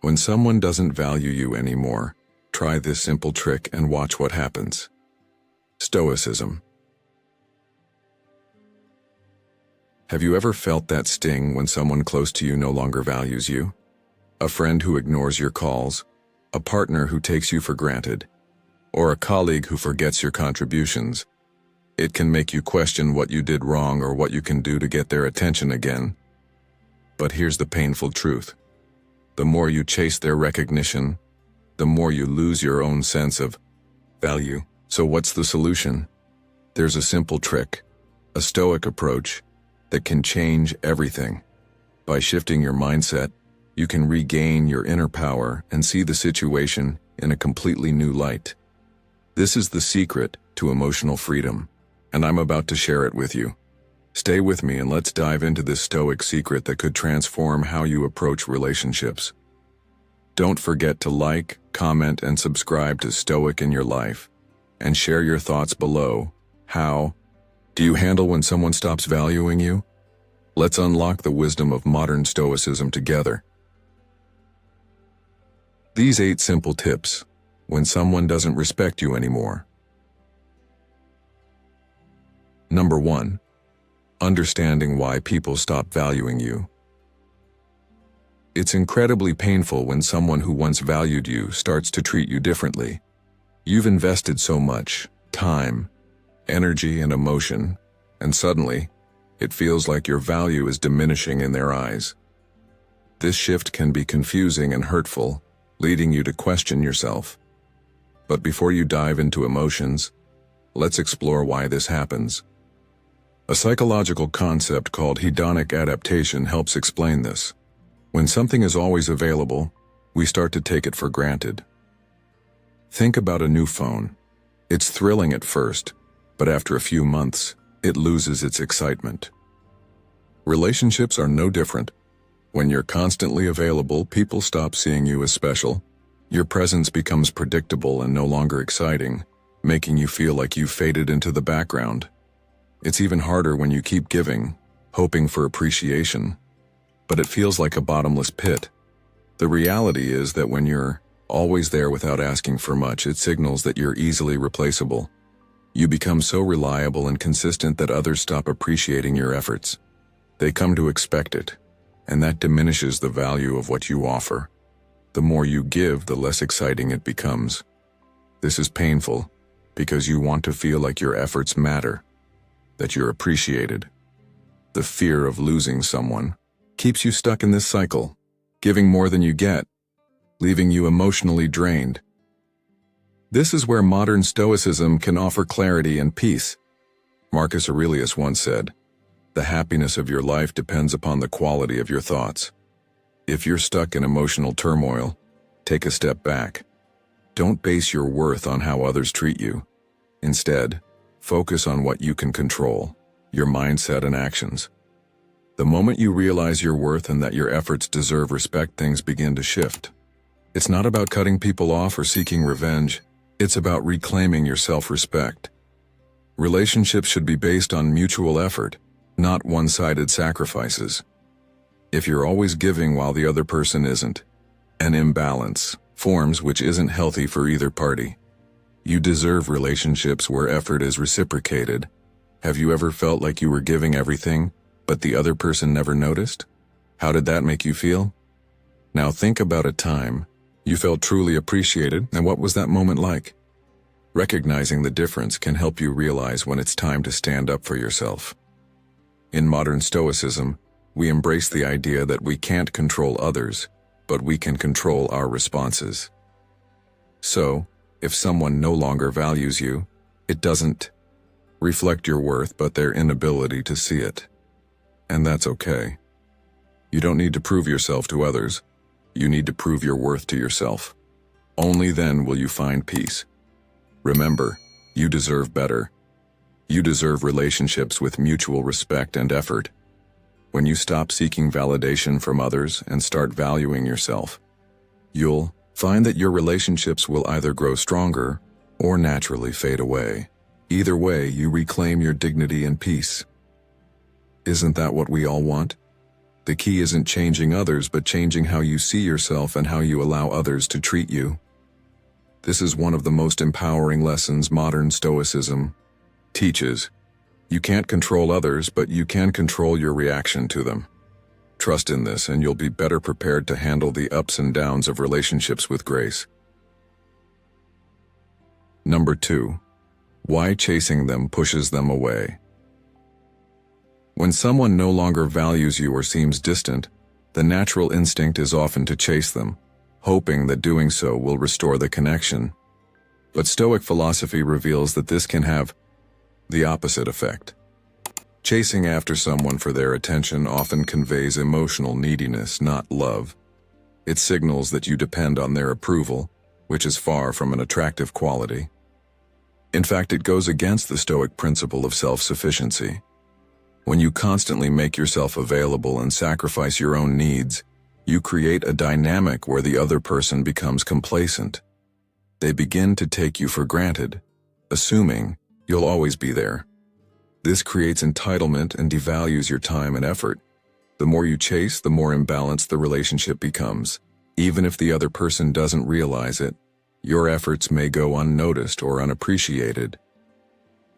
When someone doesn't value you anymore, try this simple trick and watch what happens. Stoicism. Have you ever felt that sting when someone close to you no longer values you? A friend who ignores your calls, a partner who takes you for granted, or a colleague who forgets your contributions. It can make you question what you did wrong or what you can do to get their attention again. But here's the painful truth. The more you chase their recognition, the more you lose your own sense of value. So what's the solution? There's a simple trick, a Stoic approach that can change everything. By shifting your mindset, you can regain your inner power and see the situation in a completely new light. This is the secret to emotional freedom, and I'm about to share it with you. Stay with me and let's dive into this Stoic secret that could transform how you approach relationships. Don't forget to like, comment, and subscribe to Stoic in Your Life, and share your thoughts below. How do you handle when someone stops valuing you? Let's unlock the wisdom of modern Stoicism together. These 8 simple tips when someone doesn't respect you anymore. Number 1. Understanding why people stop valuing you. It's incredibly painful when someone who once valued you starts to treat you differently. You've invested so much time, energy, and emotion, and suddenly, it feels like your value is diminishing in their eyes. This shift can be confusing and hurtful, leading you to question yourself. But before you dive into emotions, let's explore why this happens. A psychological concept called hedonic adaptation helps explain this. When something is always available, we start to take it for granted. Think about a new phone. It's thrilling at first, but after a few months, it loses its excitement. Relationships are no different. When you're constantly available, people stop seeing you as special. Your presence becomes predictable and no longer exciting, making you feel like you've faded into the background. It's even harder when you keep giving, hoping for appreciation, but it feels like a bottomless pit. The reality is that when you're always there without asking for much, it signals that you're easily replaceable. You become so reliable and consistent that others stop appreciating your efforts. They come to expect it, and that diminishes the value of what you offer. The more you give, the less exciting it becomes. This is painful because you want to feel like your efforts matter, that you're appreciated. The fear of losing someone keeps you stuck in this cycle, giving more than you get, leaving you emotionally drained. This is where modern Stoicism can offer clarity and peace. Marcus Aurelius once said, "The happiness of your life depends upon the quality of your thoughts." If you're stuck in emotional turmoil, take a step back. Don't base your worth on how others treat you. Instead, focus on what you can control, your mindset and actions. The moment you realize your worth and that your efforts deserve respect, things begin to shift. It's not about cutting people off or seeking revenge. It's about reclaiming your self-respect. Relationships should be based on mutual effort, not one-sided sacrifices. If you're always giving while the other person isn't, an imbalance forms which isn't healthy for either party. You deserve relationships where effort is reciprocated. Have you ever felt like you were giving everything, but the other person never noticed? How did that make you feel? Now think about a time you felt truly appreciated, and what was that moment like? Recognizing the difference can help you realize when it's time to stand up for yourself. In modern Stoicism, we embrace the idea that we can't control others, but we can control our responses. So, if someone no longer values you, it doesn't reflect your worth but their inability to see it. And that's okay. You don't need to prove yourself to others. You need to prove your worth to yourself. Only then will you find peace. Remember, you deserve better. You deserve relationships with mutual respect and effort. When you stop seeking validation from others and start valuing yourself, you'll find that your relationships will either grow stronger or naturally fade away. Either way, you reclaim your dignity and peace. Isn't that what we all want? The key isn't changing others, but changing how you see yourself and how you allow others to treat you. This is one of the most empowering lessons modern Stoicism teaches. You can't control others, but you can control your reaction to them. Trust in this, and you'll be better prepared to handle the ups and downs of relationships with grace. Number 2. Why chasing them pushes them away. When someone no longer values you or seems distant, the natural instinct is often to chase them, hoping that doing so will restore the connection. But Stoic philosophy reveals that this can have the opposite effect. Chasing after someone for their attention often conveys emotional neediness, not love. It signals that you depend on their approval, which is far from an attractive quality. In fact, it goes against the Stoic principle of self-sufficiency. When you constantly make yourself available and sacrifice your own needs, you create a dynamic where the other person becomes complacent. They begin to take you for granted, assuming you'll always be there. This creates entitlement and devalues your time and effort. The more you chase, the more imbalanced the relationship becomes. Even if the other person doesn't realize it, your efforts may go unnoticed or unappreciated.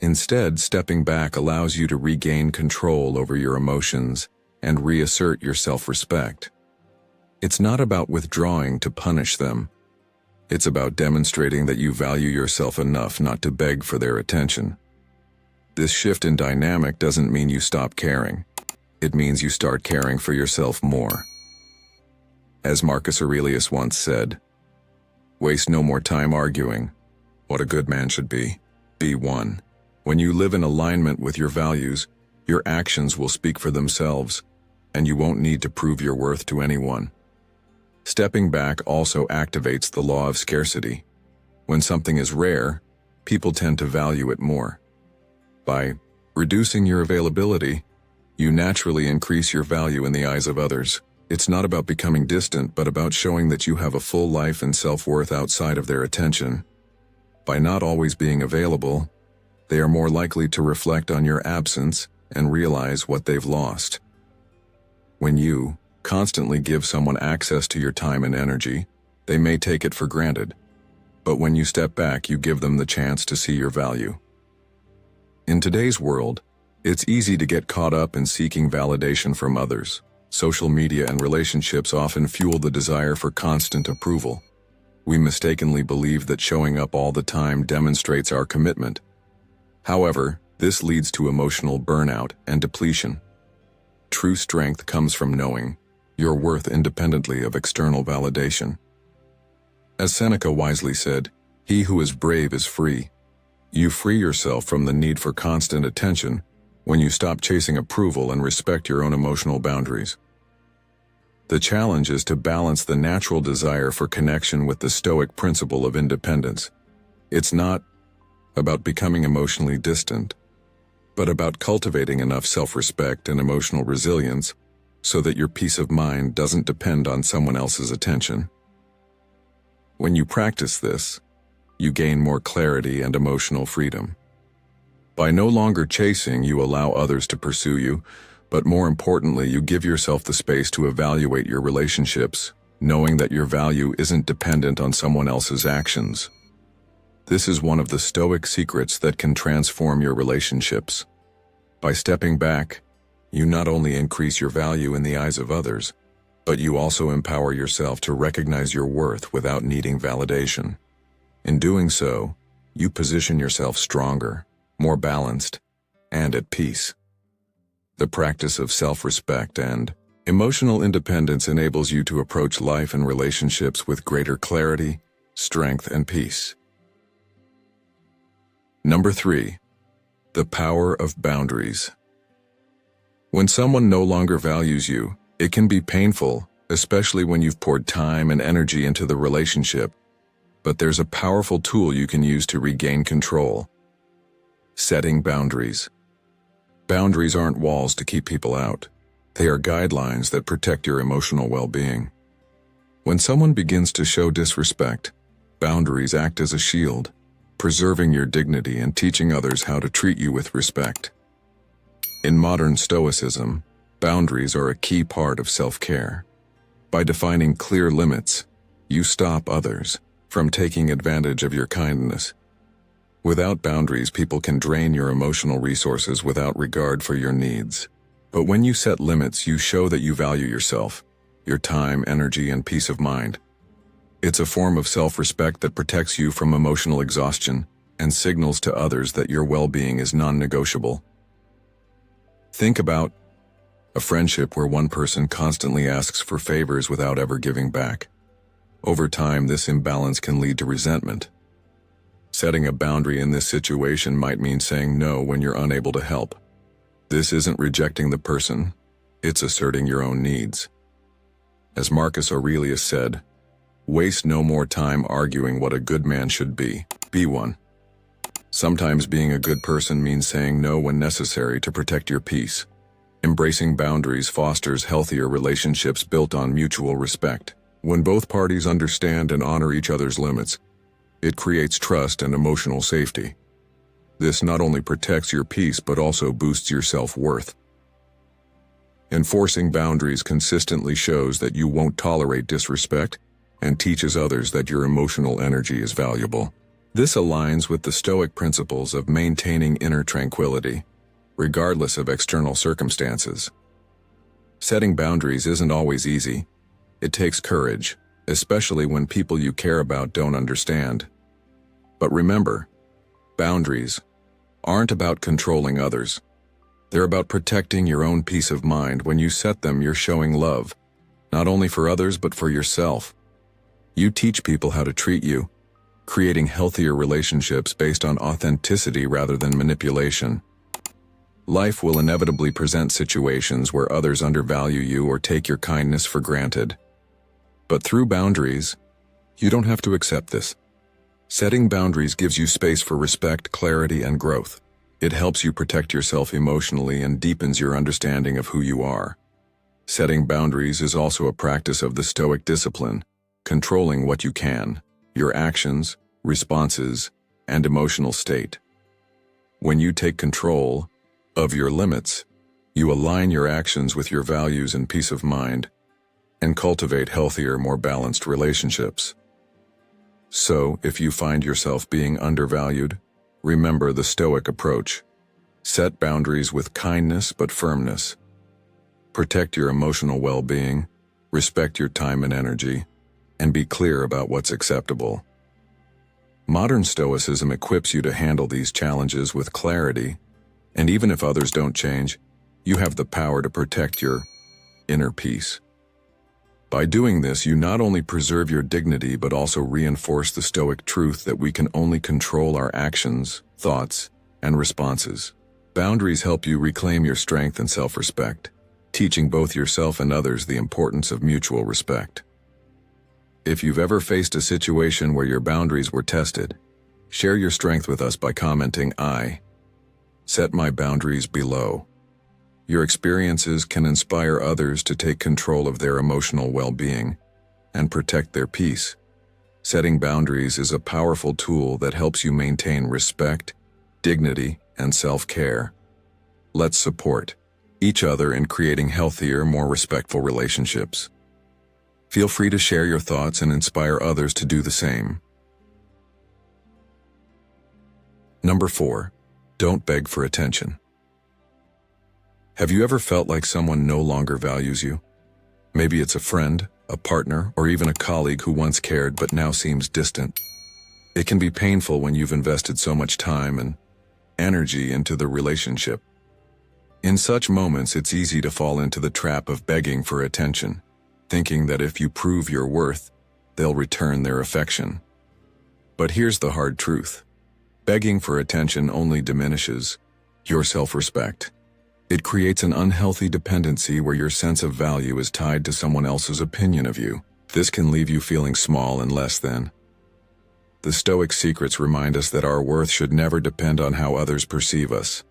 Instead, stepping back allows you to regain control over your emotions and reassert your self-respect. It's not about withdrawing to punish them. It's about demonstrating that you value yourself enough not to beg for their attention. This shift in dynamic doesn't mean you stop caring. It means you start caring for yourself more. As Marcus Aurelius once said, "Waste no more time arguing what a good man should be. Be one." When you live in alignment with your values, your actions will speak for themselves, and you won't need to prove your worth to anyone. Stepping back also activates the law of scarcity. When something is rare, people tend to value it more. By reducing your availability, you naturally increase your value in the eyes of others. It's not about becoming distant, but about showing that you have a full life and self-worth outside of their attention. By not always being available, they are more likely to reflect on your absence and realize what they've lost. When you constantly give someone access to your time and energy, they may take it for granted. But when you step back, you give them the chance to see your value. In today's world, it's easy to get caught up in seeking validation from others. Social media and relationships often fuel the desire for constant approval. We mistakenly believe that showing up all the time demonstrates our commitment. However, this leads to emotional burnout and depletion. True strength comes from knowing your worth independently of external validation. As Seneca wisely said, "He who is brave is free." You free yourself from the need for constant attention when you stop chasing approval and respect your own emotional boundaries. The challenge is to balance the natural desire for connection with the Stoic principle of independence. It's not about becoming emotionally distant, but about cultivating enough self-respect and emotional resilience so that your peace of mind doesn't depend on someone else's attention. When you practice this, you gain more clarity and emotional freedom. By no longer chasing, you allow others to pursue you, but more importantly, you give yourself the space to evaluate your relationships, knowing that your value isn't dependent on someone else's actions. This is one of the Stoic secrets that can transform your relationships. By stepping back, you not only increase your value in the eyes of others, but you also empower yourself to recognize your worth without needing validation. In doing so, you position yourself stronger, more balanced, and at peace. The practice of self-respect and emotional independence enables you to approach life and relationships with greater clarity, strength, and peace. Number 3. The power of boundaries. When someone no longer values you, it can be painful, especially when you've poured time and energy into the relationship. But there's a powerful tool you can use to regain control. Setting boundaries. Boundaries aren't walls to keep people out. They are guidelines that protect your emotional well-being. When someone begins to show disrespect, boundaries act as a shield, preserving your dignity and teaching others how to treat you with respect. In modern Stoicism, Boundaries are a key part of self-care. By defining clear limits, you stop others from taking advantage of your kindness. Without boundaries, people can drain your emotional resources without regard for your needs. But when you set limits, you show that you value yourself, your time, energy, and peace of mind. It's a form of self-respect that protects you from emotional exhaustion and signals to others that your well-being is non-negotiable. Think about a friendship where one person constantly asks for favors without ever giving back. Over time, this imbalance can lead to resentment. Setting a boundary in this situation might mean saying no when you're unable to help. This isn't rejecting the person, it's asserting your own needs. As Marcus Aurelius said, "Waste no more time arguing what a good man should be. Be one." Sometimes being a good person means saying no when necessary to protect your peace. Embracing boundaries fosters healthier relationships built on mutual respect. When both parties understand and honor each other's limits, it creates trust and emotional safety. This not only protects your peace but also boosts your self-worth. Enforcing boundaries consistently shows that you won't tolerate disrespect and teaches others that your emotional energy is valuable. This aligns with the Stoic principles of maintaining inner tranquility, regardless of external circumstances. Setting boundaries isn't always easy. It takes courage, especially when people you care about don't understand. But remember, boundaries aren't about controlling others. They're about protecting your own peace of mind. When you set them, you're showing love, not only for others but for yourself. You teach people how to treat you, creating healthier relationships based on authenticity rather than manipulation. Life will inevitably present situations where others undervalue you or take your kindness for granted. But through boundaries, you don't have to accept this. Setting boundaries gives you space for respect, clarity, and growth. It helps you protect yourself emotionally and deepens your understanding of who you are. Setting boundaries is also a practice of the Stoic discipline, controlling what you can, your actions, responses, and emotional state. When you take control of your limits, you align your actions with your values and peace of mind, and cultivate healthier, more balanced relationships. So, if you find yourself being undervalued, remember the Stoic approach. Set boundaries with kindness but firmness. Protect your emotional well-being, respect your time and energy, and be clear about what's acceptable. Modern Stoicism equips you to handle these challenges with clarity, and even if others don't change, you have the power to protect your inner peace. By doing this, you not only preserve your dignity but also reinforce the Stoic truth that we can only control our actions, thoughts, and responses. Boundaries help you reclaim your strength and self-respect, teaching both yourself and others the importance of mutual respect. If you've ever faced a situation where your boundaries were tested, share your strength with us by commenting, "I set my boundaries below." Your experiences can inspire others to take control of their emotional well-being and protect their peace. Setting boundaries is a powerful tool that helps you maintain respect, dignity, and self-care. Let's support each other in creating healthier, more respectful relationships. Feel free to share your thoughts and inspire others to do the same. Number 4. Don't beg for attention. Have you ever felt like someone no longer values you? Maybe it's a friend, a partner, or even a colleague who once cared but now seems distant. It can be painful when you've invested so much time and energy into the relationship. In such moments, it's easy to fall into the trap of begging for attention, thinking that if you prove your worth, they'll return their affection. But here's the hard truth. Begging for attention only diminishes your self-respect. It creates an unhealthy dependency where your sense of value is tied to someone else's opinion of you. This can leave you feeling small and less than. The Stoic secrets remind us that our worth should never depend on how others perceive us.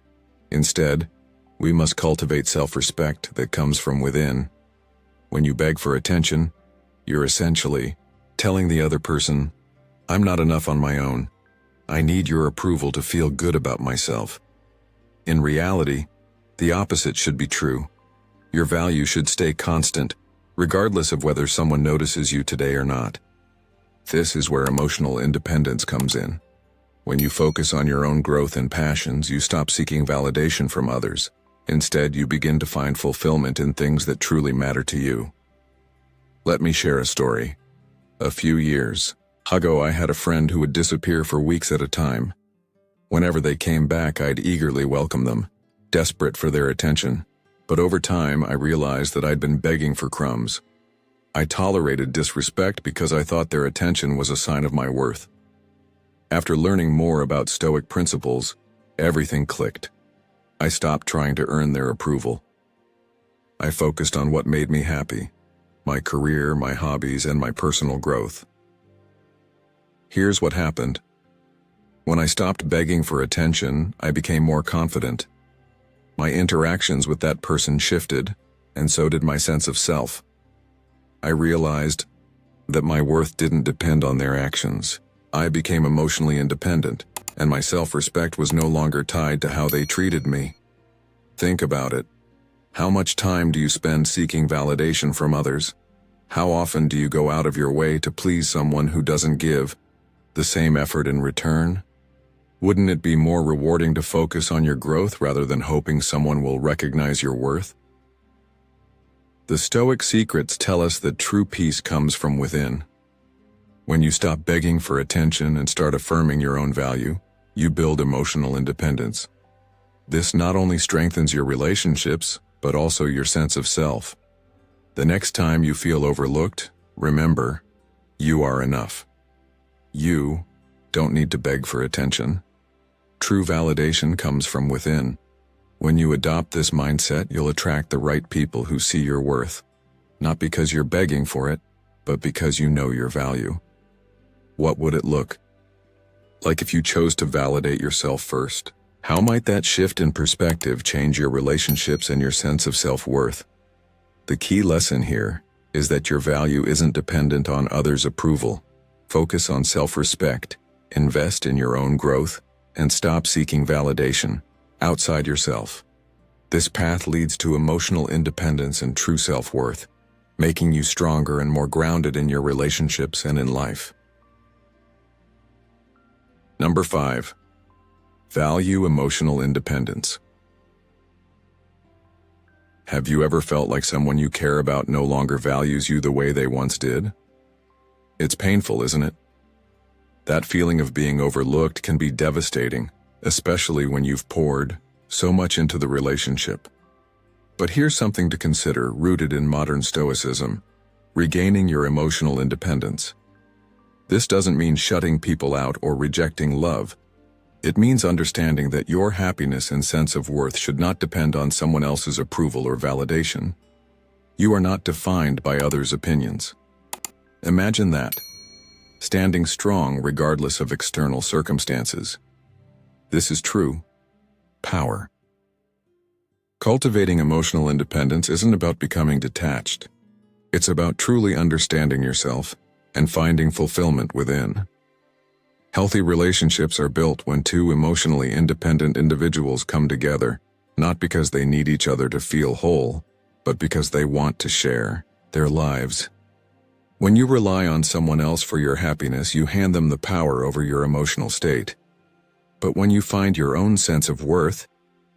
Instead, we must cultivate self-respect that comes from within. When you beg for attention, you're essentially telling the other person, "I'm not enough on my own. I need your approval to feel good about myself." In reality, the opposite should be true. Your value should stay constant, regardless of whether someone notices you today or not. This is where emotional independence comes in. When you focus on your own growth and passions, you stop seeking validation from others. Instead, you begin to find fulfillment in things that truly matter to you. Let me share a story. A few years ago, I had a friend who would disappear for weeks at a time. Whenever they came back, I'd eagerly welcome them, desperate for their attention. But over time, I realized that I'd been begging for crumbs. I tolerated disrespect because I thought their attention was a sign of my worth. After learning more about Stoic principles, everything clicked. I stopped trying to earn their approval. I focused on what made me happy: my career, my hobbies, and my personal growth. Here's what happened. When I stopped begging for attention, I became more confident. My interactions with that person shifted, and so did my sense of self. I realized that my worth didn't depend on their actions. I became emotionally independent, and my self-respect was no longer tied to how they treated me. Think about it. How much time do you spend seeking validation from others? How often do you go out of your way to please someone who doesn't give the same effort in return? Wouldn't it be more rewarding to focus on your growth rather than hoping someone will recognize your worth? The Stoic secrets tell us that true peace comes from within. When you stop begging for attention and start affirming your own value, you build emotional independence. This not only strengthens your relationships, but also your sense of self. The next time you feel overlooked, remember, you are enough. You don't need to beg for attention. True validation comes from within. When you adopt this mindset, you'll attract the right people who see your worth, not because you're begging for it, but because you know your value. What would it look like if you chose to validate yourself first? How might that shift in perspective change your relationships and your sense of self-worth? The key lesson here is that your value isn't dependent on others' approval. Focus on self-respect, invest in your own growth, and stop seeking validation outside yourself. This path leads to emotional independence and true self-worth, making you stronger and more grounded in your relationships and in life. Number 5. Value emotional independence. Have you ever felt like someone you care about no longer values you the way they once did? It's painful, isn't it? That feeling of being overlooked can be devastating, especially when you've poured so much into the relationship. But here's something to consider, rooted in modern Stoicism: regaining your emotional independence. This doesn't mean shutting people out or rejecting love. It means understanding that your happiness and sense of worth should not depend on someone else's approval or validation. You are not defined by others' opinions. Imagine that, standing strong regardless of external circumstances. This is true power. Cultivating emotional independence isn't about becoming detached. It's about truly understanding yourself and finding fulfillment within. Healthy relationships are built when two emotionally independent individuals come together, not because they need each other to feel whole, but because they want to share their lives. When you rely on someone else for your happiness, you hand them the power over your emotional state. But when you find your own sense of worth,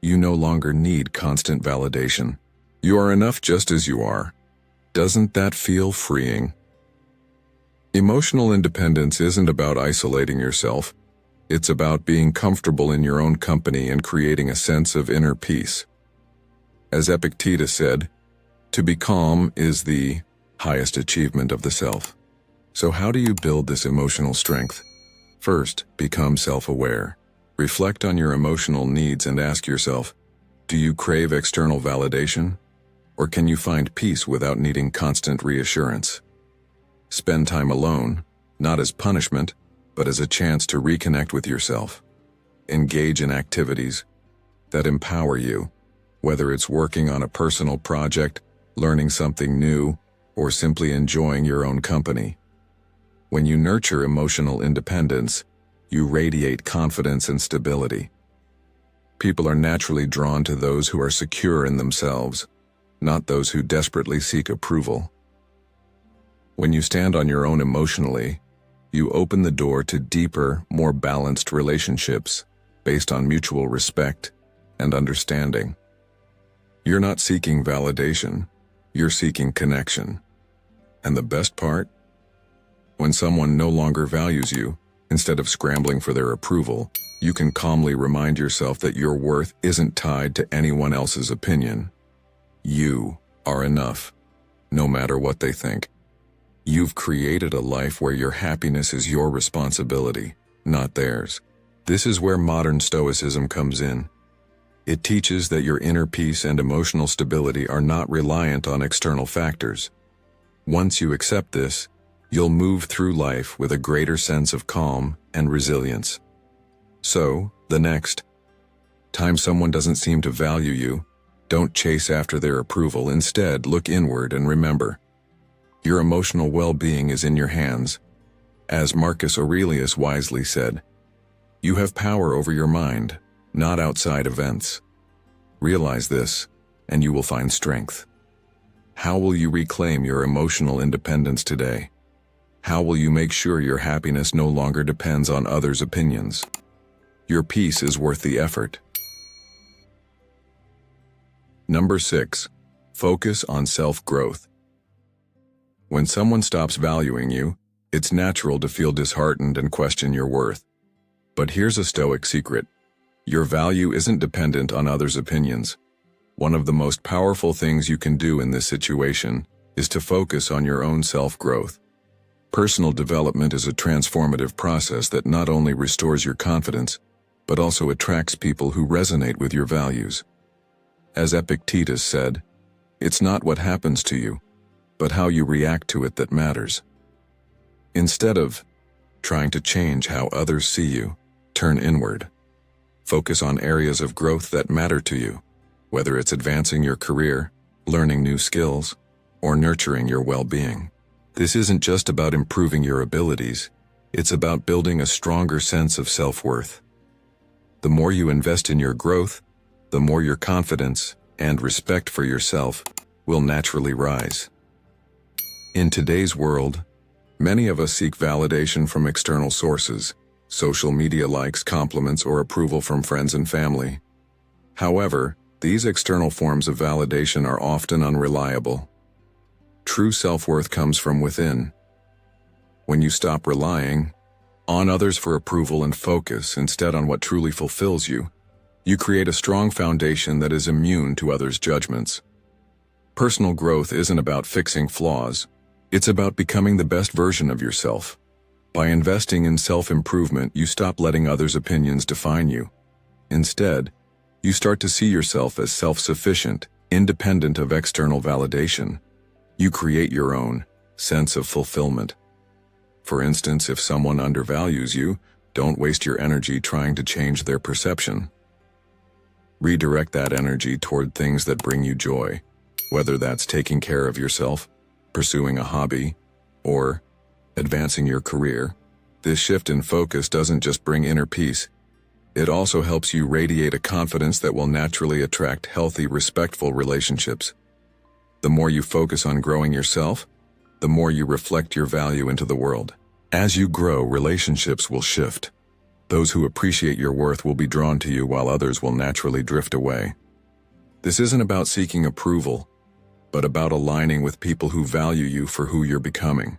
you no longer need constant validation. You are enough just as you are. Doesn't that feel freeing? Emotional independence isn't about isolating yourself. It's about being comfortable in your own company and creating a sense of inner peace. As Epictetus said, to be calm is the highest achievement of the self. So how do you build this emotional strength? First, become self-aware. Reflect on your emotional needs and ask yourself, do you crave external validation? Or can you find peace without needing constant reassurance? Spend time alone, not as punishment, but as a chance to reconnect with yourself. Engage in activities that empower you, whether it's working on a personal project, learning something new, or simply enjoying your own company. When you nurture emotional independence, you radiate confidence and stability. People are naturally drawn to those who are secure in themselves, not those who desperately seek approval. When you stand on your own emotionally, you open the door to deeper, more balanced relationships based on mutual respect and understanding. You're not seeking validation, you're seeking connection. And the best part? When someone no longer values you, instead of scrambling for their approval, you can calmly remind yourself that your worth isn't tied to anyone else's opinion. You are enough, no matter what they think. You've created a life where your happiness is your responsibility, not theirs. This is where modern Stoicism comes in. It teaches that your inner peace and emotional stability are not reliant on external factors. Once you accept this, you'll move through life with a greater sense of calm and resilience. So, the next time someone doesn't seem to value you, don't chase after their approval. Instead, look inward and remember, your emotional well-being is in your hands. As Marcus Aurelius wisely said, you have power over your mind, not outside events. Realize this, and you will find strength. How will you reclaim your emotional independence today? How will you make sure your happiness no longer depends on others' opinions? Your peace is worth the effort. Number 6. Focus on self-growth. When someone stops valuing you, it's natural to feel disheartened and question your worth. But here's a Stoic secret. Your value isn't dependent on others' opinions. One of the most powerful things you can do in this situation is to focus on your own self-growth. Personal development is a transformative process that not only restores your confidence, but also attracts people who resonate with your values. As Epictetus said, it's not what happens to you, but how you react to it that matters. Instead of trying to change how others see you, turn inward. Focus on areas of growth that matter to you, whether it's advancing your career, learning new skills, or nurturing your well-being. This isn't just about improving your abilities, it's about building a stronger sense of self-worth. The more you invest in your growth, the more your confidence and respect for yourself will naturally rise. In today's world, many of us seek validation from external sources, social media likes, compliments, or approval from friends and family. However, these external forms of validation are often unreliable. True self-worth comes from within. When you stop relying on others for approval and focus instead on what truly fulfills you, you create a strong foundation that is immune to others' judgments. Personal growth isn't about fixing flaws. It's about becoming the best version of yourself. By investing in self-improvement, you stop letting others' opinions define you. Instead, you start to see yourself as self-sufficient, independent of external validation. You create your own sense of fulfillment. For instance, if someone undervalues you, don't waste your energy trying to change their perception. Redirect that energy toward things that bring you joy, whether that's taking care of yourself, pursuing a hobby, or advancing your career. This shift in focus doesn't just bring inner peace, it also helps you radiate a confidence that will naturally attract healthy, respectful relationships. The more you focus on growing yourself, the more you reflect your value into the world. As you grow, relationships will shift. Those who appreciate your worth will be drawn to you while others will naturally drift away. This isn't about seeking approval, but about aligning with people who value you for who you're becoming.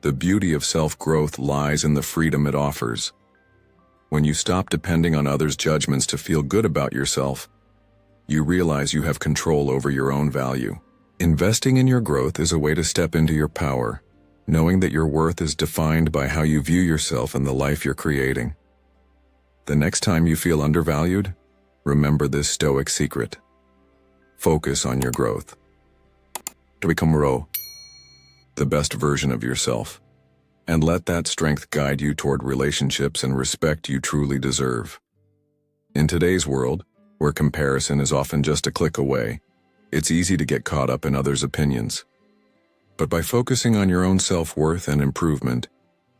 The beauty of self-growth lies in the freedom it offers. When you stop depending on others' judgments to feel good about yourself, you realize you have control over your own value. Investing in your growth is a way to step into your power, knowing that your worth is defined by how you view yourself and the life you're creating. The next time you feel undervalued, remember this Stoic secret. Focus on your growth. To become the best version of yourself, and let that strength guide you toward relationships and respect you truly deserve. In today's world, where comparison is often just a click away, it's easy to get caught up in others' opinions. But by focusing on your own self-worth and improvement,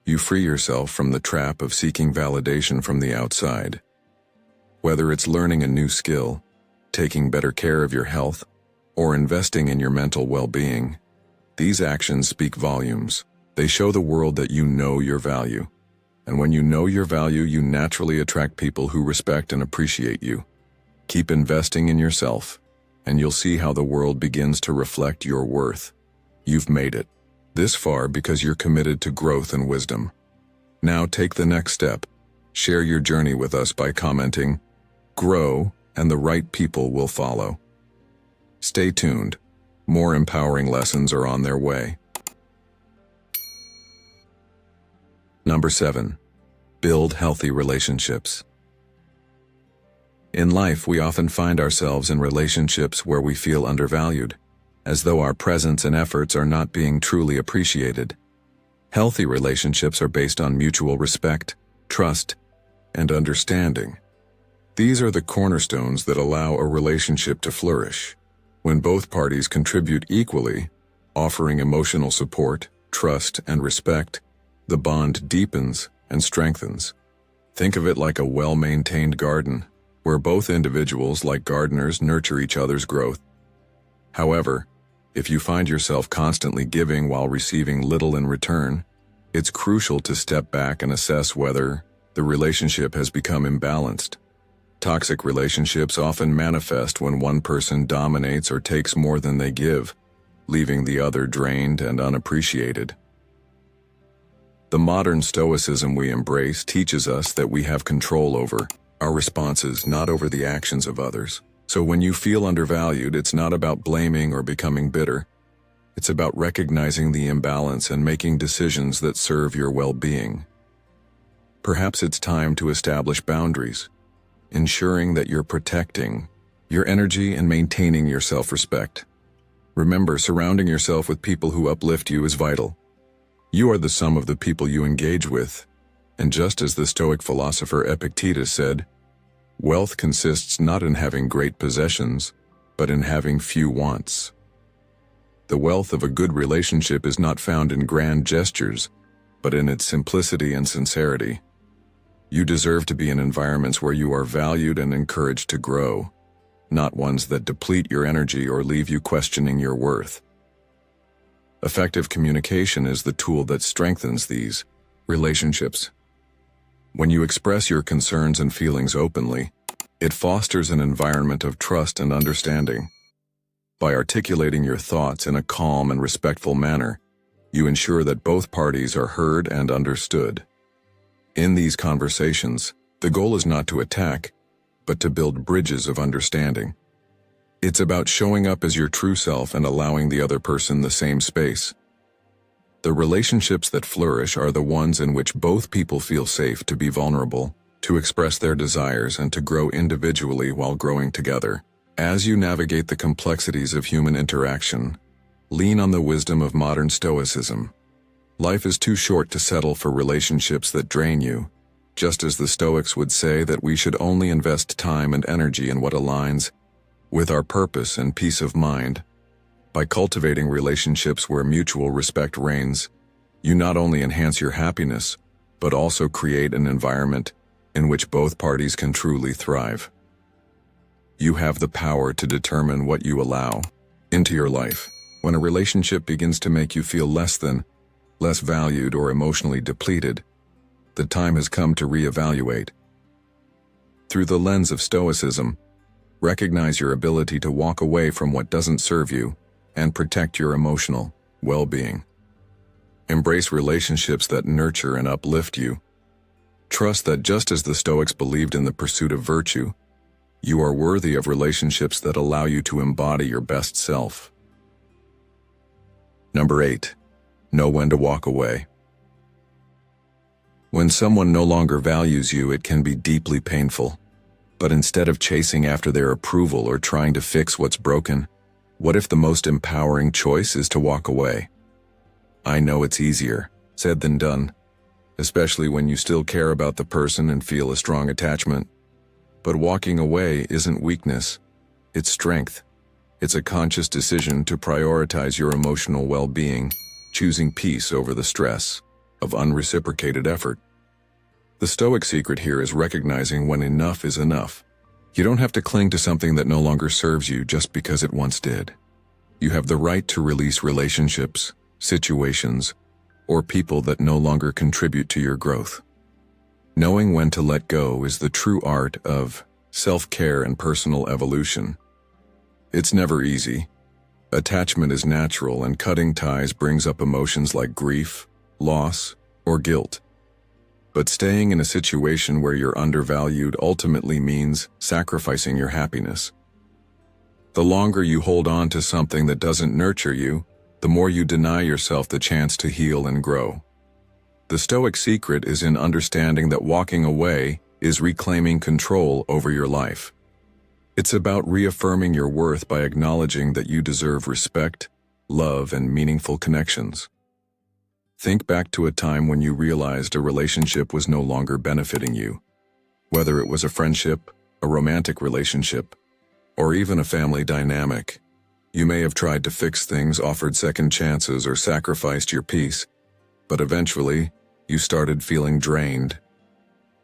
you free yourself from the trap of seeking validation from the outside. Whether it's learning a new skill, taking better care of your health, or investing in your mental well-being. These actions speak volumes. They show the world that you know your value. And when you know your value, you naturally attract people who respect and appreciate you. Keep investing in yourself, and you'll see how the world begins to reflect your worth. You've made it this far because you're committed to growth and wisdom. Now take the next step. Share your journey with us by commenting, "Grow, and the right people will follow." Stay tuned. More empowering lessons are on their way. Number 7. Build healthy relationships. In life, we often find ourselves in relationships where we feel undervalued, as though our presence and efforts are not being truly appreciated. Healthy relationships are based on mutual respect, trust, and understanding. These are the cornerstones that allow a relationship to flourish. When both parties contribute equally, offering emotional support, trust, and respect, the bond deepens and strengthens. Think of it like a well-maintained garden, where both individuals, like gardeners, nurture each other's growth. However, if you find yourself constantly giving while receiving little in return, it's crucial to step back and assess whether the relationship has become imbalanced. Toxic relationships often manifest when one person dominates or takes more than they give, leaving the other drained and unappreciated. The modern Stoicism we embrace teaches us that we have control over our responses, not over the actions of others. So when you feel undervalued, it's not about blaming or becoming bitter. It's about recognizing the imbalance and making decisions that serve your well-being. Perhaps it's time to establish boundaries, ensuring that you're protecting your energy and maintaining your self-respect. Remember, surrounding yourself with people who uplift you is vital. You are the sum of the people you engage with, and just as the Stoic philosopher Epictetus said, wealth consists not in having great possessions, but in having few wants. The wealth of a good relationship is not found in grand gestures, but in its simplicity and sincerity. You deserve to be in environments where you are valued and encouraged to grow, not ones that deplete your energy or leave you questioning your worth. Effective communication is the tool that strengthens these relationships. When you express your concerns and feelings openly, it fosters an environment of trust and understanding. By articulating your thoughts in a calm and respectful manner, you ensure that both parties are heard and understood. In these conversations, the goal is not to attack, but to build bridges of understanding. It's about showing up as your true self and allowing the other person the same space. The relationships that flourish are the ones in which both people feel safe to be vulnerable, to express their desires, and to grow individually while growing together. As you navigate the complexities of human interaction, lean on the wisdom of modern Stoicism. Life is too short to settle for relationships that drain you, just as the Stoics would say that we should only invest time and energy in what aligns with our purpose and peace of mind. By cultivating relationships where mutual respect reigns, you not only enhance your happiness, but also create an environment in which both parties can truly thrive. You have the power to determine what you allow into your life. When a relationship begins to make you feel less valued, or emotionally depleted, the time has come to reevaluate. Through the lens of Stoicism, recognize your ability to walk away from what doesn't serve you and protect your emotional well-being. Embrace relationships that nurture and uplift you. Trust that just as the Stoics believed in the pursuit of virtue, you are worthy of relationships that allow you to embody your best self. Number 8. Know when to walk away. When someone no longer values you, it can be deeply painful. But instead of chasing after their approval or trying to fix what's broken, what if the most empowering choice is to walk away? I know it's easier said than done, especially when you still care about the person and feel a strong attachment. But walking away isn't weakness, it's strength. It's a conscious decision to prioritize your emotional well-being, choosing peace over the stress of unreciprocated effort. The Stoic secret here is recognizing when enough is enough. You don't have to cling to something that no longer serves you just because it once did. You have the right to release relationships, situations, or people that no longer contribute to your growth. Knowing when to let go is the true art of self-care and personal evolution. It's never easy. Attachment is natural, and cutting ties brings up emotions like grief, loss, or guilt. But staying in a situation where you're undervalued ultimately means sacrificing your happiness. The longer you hold on to something that doesn't nurture you, the more you deny yourself the chance to heal and grow. The Stoic secret is in understanding that walking away is reclaiming control over your life. It's about reaffirming your worth by acknowledging that you deserve respect, love, and meaningful connections. Think back to a time when you realized a relationship was no longer benefiting you. Whether it was a friendship, a romantic relationship, or even a family dynamic, you may have tried to fix things, offered second chances, or sacrificed your peace, but eventually, you started feeling drained.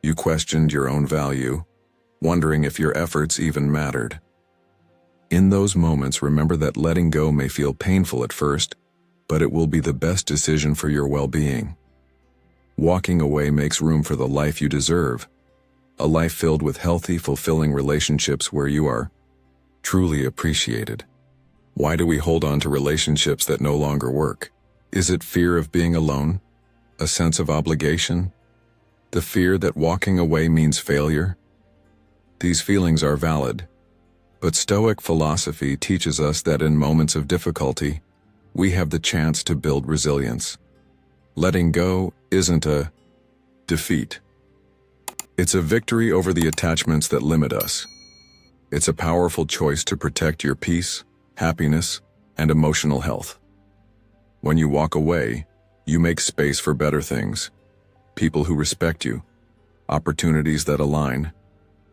You questioned your own value, wondering if your efforts even mattered. In those moments, remember that letting go may feel painful at first, but it will be the best decision for your well-being. Walking away makes room for the life you deserve, a life filled with healthy, fulfilling relationships where you are truly appreciated. Why do we hold on to relationships that no longer work? Is it fear of being alone? A sense of obligation? The fear that walking away means failure? These feelings are valid, but Stoic philosophy teaches us that in moments of difficulty, we have the chance to build resilience. Letting go isn't a defeat. It's a victory over the attachments that limit us. It's a powerful choice to protect your peace, happiness, and emotional health. When you walk away, you make space for better things, people who respect you, opportunities that align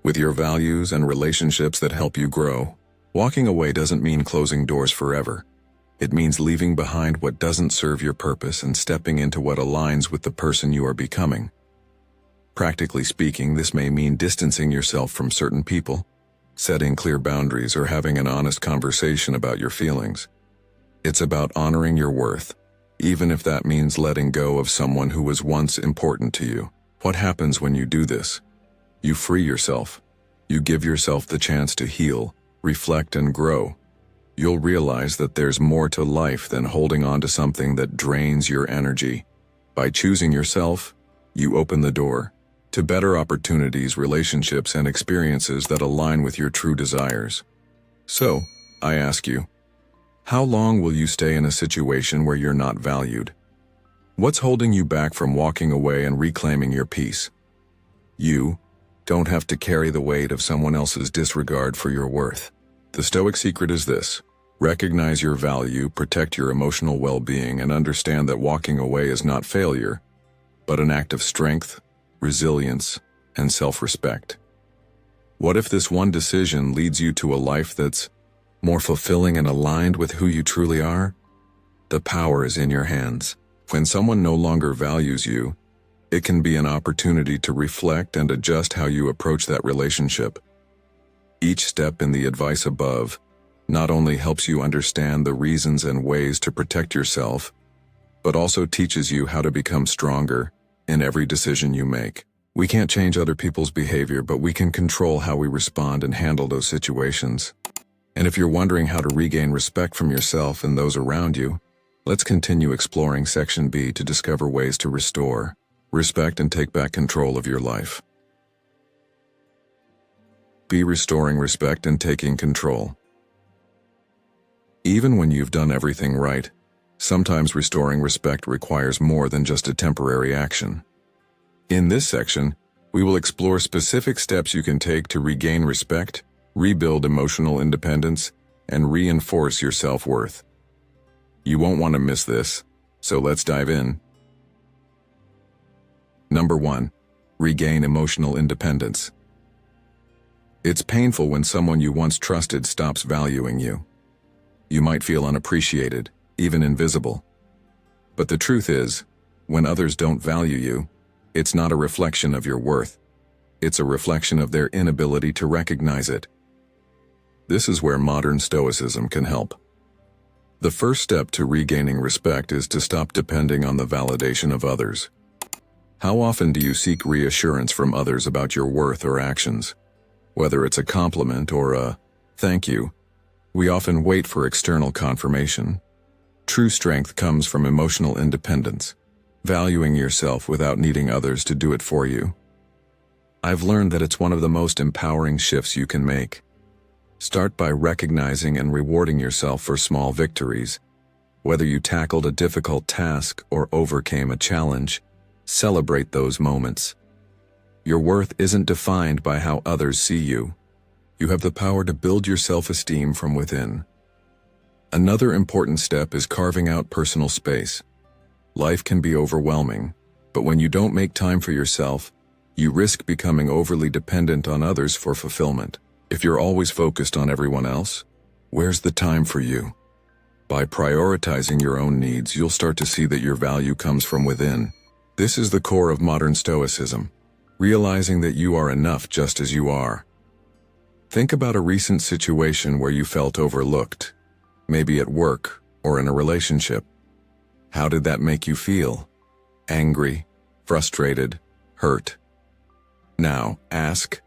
with your values, and relationships that help you grow. Walking away doesn't mean closing doors forever. It means leaving behind what doesn't serve your purpose and stepping into what aligns with the person you are becoming. Practically speaking, this may mean distancing yourself from certain people, setting clear boundaries, or having an honest conversation about your feelings. It's about honoring your worth, even if that means letting go of someone who was once important to you. What happens when you do this? You free yourself. You give yourself the chance to heal, reflect, and grow. You'll realize that there's more to life than holding on to something that drains your energy. By choosing yourself, you open the door to better opportunities, relationships, and experiences that align with your true desires. So, I ask you, how long will you stay in a situation where you're not valued? What's holding you back from walking away and reclaiming your peace? You don't have to carry the weight of someone else's disregard for your worth. The Stoic secret is this: recognize your value, protect your emotional well-being, and understand that walking away is not failure, but an act of strength, resilience, and self-respect. What if this one decision leads you to a life that's more fulfilling and aligned with who you truly are? The power is in your hands. When someone no longer values you, it can be an opportunity to reflect and adjust how you approach that relationship. Each step in the advice above not only helps you understand the reasons and ways to protect yourself, but also teaches you how to become stronger in every decision you make. We can't change other people's behavior, but we can control how we respond and handle those situations. And if you're wondering how to regain respect from yourself and those around you, let's continue exploring Section B to discover ways to restore respect and take back control of your life. Be restoring respect and taking control. Even when you've done everything right, sometimes restoring respect requires more than just a temporary action. In this section, we will explore specific steps you can take to regain respect, rebuild emotional independence, and reinforce your self-worth. You won't want to miss this, so let's dive in. Number 1. Regain emotional independence. It's painful when someone you once trusted stops valuing you. You might feel unappreciated, even invisible. But the truth is, when others don't value you, it's not a reflection of your worth. It's a reflection of their inability to recognize it. This is where modern Stoicism can help. The first step to regaining respect is to stop depending on the validation of others. How often do you seek reassurance from others about your worth or actions? Whether it's a compliment or a thank you, we often wait for external confirmation. True strength comes from emotional independence, valuing yourself without needing others to do it for you. I've learned that it's one of the most empowering shifts you can make. Start by recognizing and rewarding yourself for small victories. Whether you tackled a difficult task or overcame a challenge, celebrate those moments. Your worth isn't defined by how others see you. You have the power to build your self-esteem from within. Another important step is carving out personal space. Life can be overwhelming, but when you don't make time for yourself, you risk becoming overly dependent on others for fulfillment. If you're always focused on everyone else, where's the time for you? By prioritizing your own needs, you'll start to see that your value comes from within. This is the core of modern Stoicism, realizing that you are enough just as you are. Think about a recent situation where you felt overlooked, maybe at work or in a relationship. How did that make you feel? Angry, frustrated, hurt? Now, ask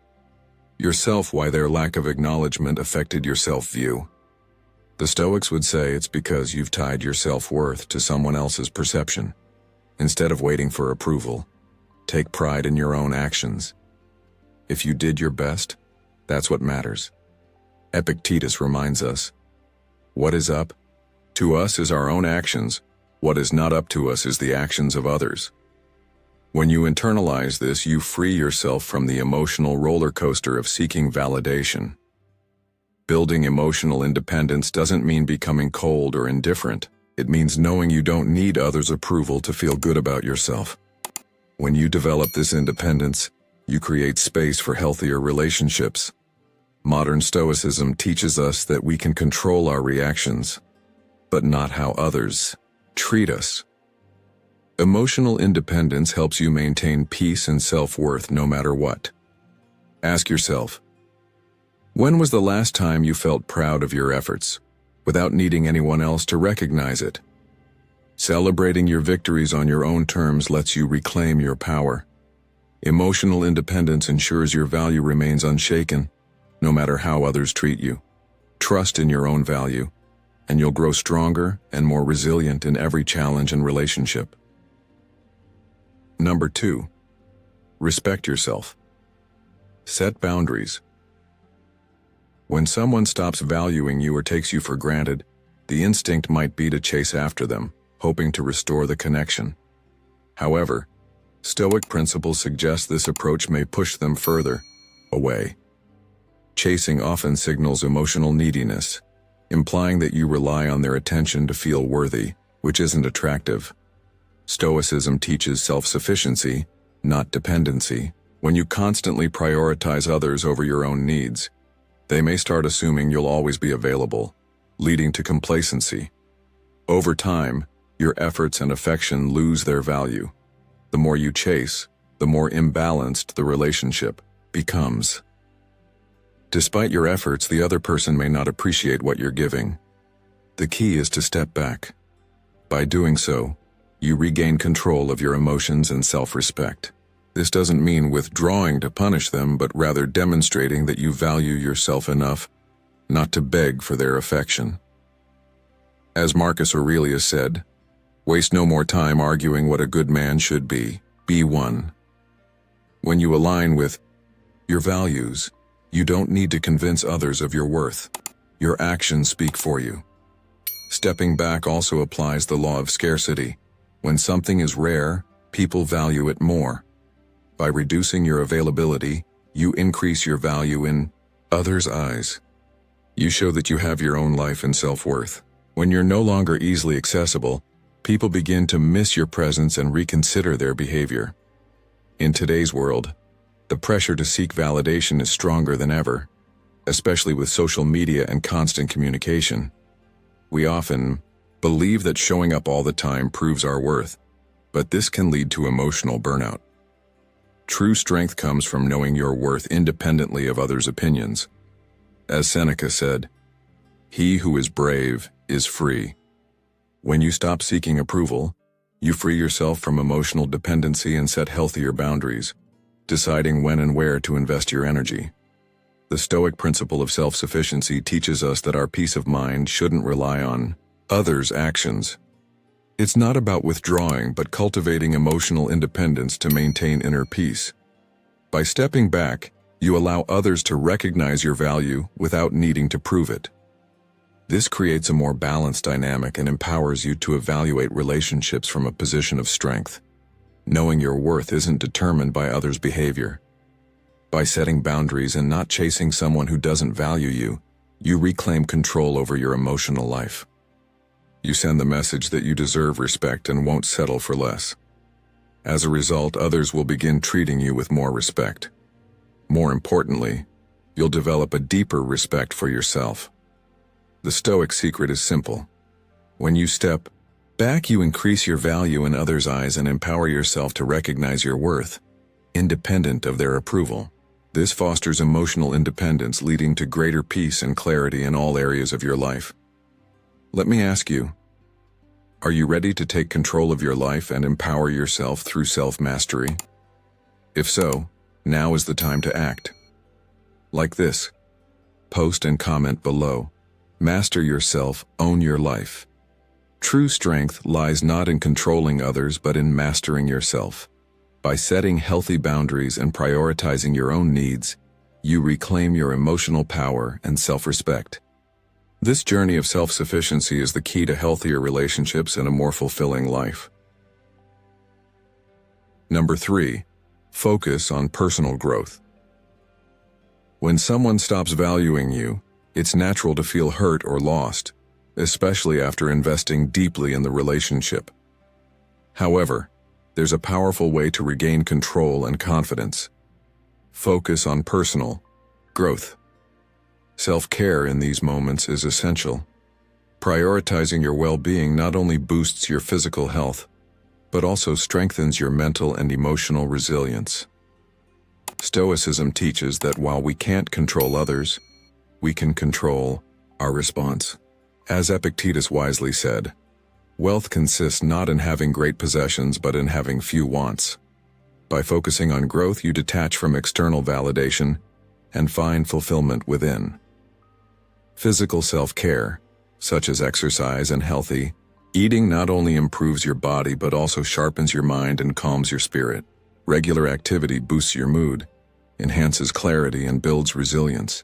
yourself why their lack of acknowledgement affected your self-view. The Stoics would say it's because you've tied your self-worth to someone else's perception. Instead of waiting for approval, take pride in your own actions. If you did your best, that's what matters. Epictetus reminds us, what is up to us is our own actions. What is not up to us is the actions of others. When you internalize this, you free yourself from the emotional roller coaster of seeking validation. Building emotional independence doesn't mean becoming cold or indifferent. It means knowing you don't need others' approval to feel good about yourself. When you develop this independence, you create space for healthier relationships. Modern Stoicism teaches us that we can control our reactions, but not how others treat us. Emotional independence helps you maintain peace and self-worth no matter what. Ask yourself, when was the last time you felt proud of your efforts, without needing anyone else to recognize it? Celebrating your victories on your own terms lets you reclaim your power. Emotional independence ensures your value remains unshaken, no matter how others treat you. Trust in your own value, and you'll grow stronger and more resilient in every challenge and relationship. Number 2, respect yourself. Set boundaries. When someone stops valuing you or takes you for granted, the instinct might be to chase after them, hoping to restore the connection. However, Stoic principles suggest this approach may push them further away. Chasing often signals emotional neediness, implying that you rely on their attention to feel worthy, which isn't attractive. Stoicism teaches self-sufficiency, not dependency. When you constantly prioritize others over your own needs, they may start assuming you'll always be available, leading to complacency. Over time, your efforts and affection lose their value. The more you chase, the more imbalanced the relationship becomes. Despite your efforts, the other person may not appreciate what you're giving. The key is to step back. By doing so, you regain control of your emotions and self-respect. This doesn't mean withdrawing to punish them, but rather demonstrating that you value yourself enough not to beg for their affection. As Marcus Aurelius said, waste no more time arguing what a good man should be one. When you align with your values, you don't need to convince others of your worth. Your actions speak for you. Stepping back also applies the law of scarcity. When something is rare, people value it more. By reducing your availability, you increase your value in others' eyes. You show that you have your own life and self-worth. When you're no longer easily accessible, people begin to miss your presence and reconsider their behavior. In today's world, the pressure to seek validation is stronger than ever, especially with social media and constant communication. We often believe that showing up all the time proves our worth, but this can lead to emotional burnout. True strength comes from knowing your worth independently of others' opinions. As Seneca said, "He who is brave is free." When you stop seeking approval, you free yourself from emotional dependency and set healthier boundaries, deciding when and where to invest your energy. The Stoic principle of self-sufficiency teaches us that our peace of mind shouldn't rely on others' actions. It's not about withdrawing, but cultivating emotional independence to maintain inner peace. By stepping back, you allow others to recognize your value without needing to prove it. This creates a more balanced dynamic and empowers you to evaluate relationships from a position of strength, knowing your worth isn't determined by others' behavior. By setting boundaries and not chasing someone who doesn't value you, you reclaim control over your emotional life. You send the message that you deserve respect and won't settle for less. As a result, others will begin treating you with more respect. More importantly, you'll develop a deeper respect for yourself. The Stoic secret is simple. When you step back, you increase your value in others' eyes and empower yourself to recognize your worth, independent of their approval. This fosters emotional independence, leading to greater peace and clarity in all areas of your life. Let me ask you, are you ready to take control of your life and empower yourself through self-mastery? If so, now is the time to act. Like this. Post and comment below. Master yourself, own your life. True strength lies not in controlling others but in mastering yourself. By setting healthy boundaries and prioritizing your own needs, you reclaim your emotional power and self-respect. This journey of self-sufficiency is the key to healthier relationships and a more fulfilling life. Number 3. Focus on personal growth. When someone stops valuing you, it's natural to feel hurt or lost, especially after investing deeply in the relationship. However, there's a powerful way to regain control and confidence. Focus on personal growth. Self-care in these moments is essential. Prioritizing your well-being not only boosts your physical health, but also strengthens your mental and emotional resilience. Stoicism teaches that while we can't control others, we can control our response. As Epictetus wisely said, wealth consists not in having great possessions but in having few wants. By focusing on growth, you detach from external validation and find fulfillment within. Physical self-care, such as exercise and healthy eating, not only improves your body but also sharpens your mind and calms your spirit. Regular activity boosts your mood, enhances clarity, and builds resilience.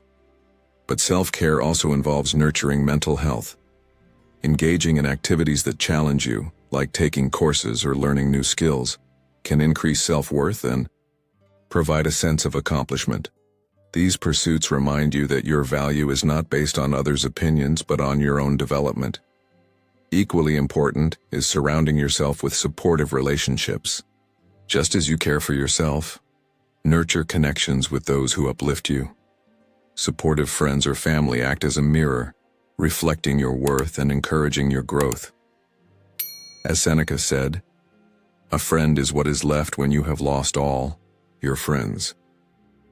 But self-care also involves nurturing mental health. Engaging in activities that challenge you, like taking courses or learning new skills, can increase self-worth and provide a sense of accomplishment. These pursuits remind you that your value is not based on others' opinions but on your own development. Equally important is surrounding yourself with supportive relationships. Just as you care for yourself, nurture connections with those who uplift you. Supportive friends or family act as a mirror, reflecting your worth and encouraging your growth. As Seneca said, "A friend is what is left when you have lost all your friends."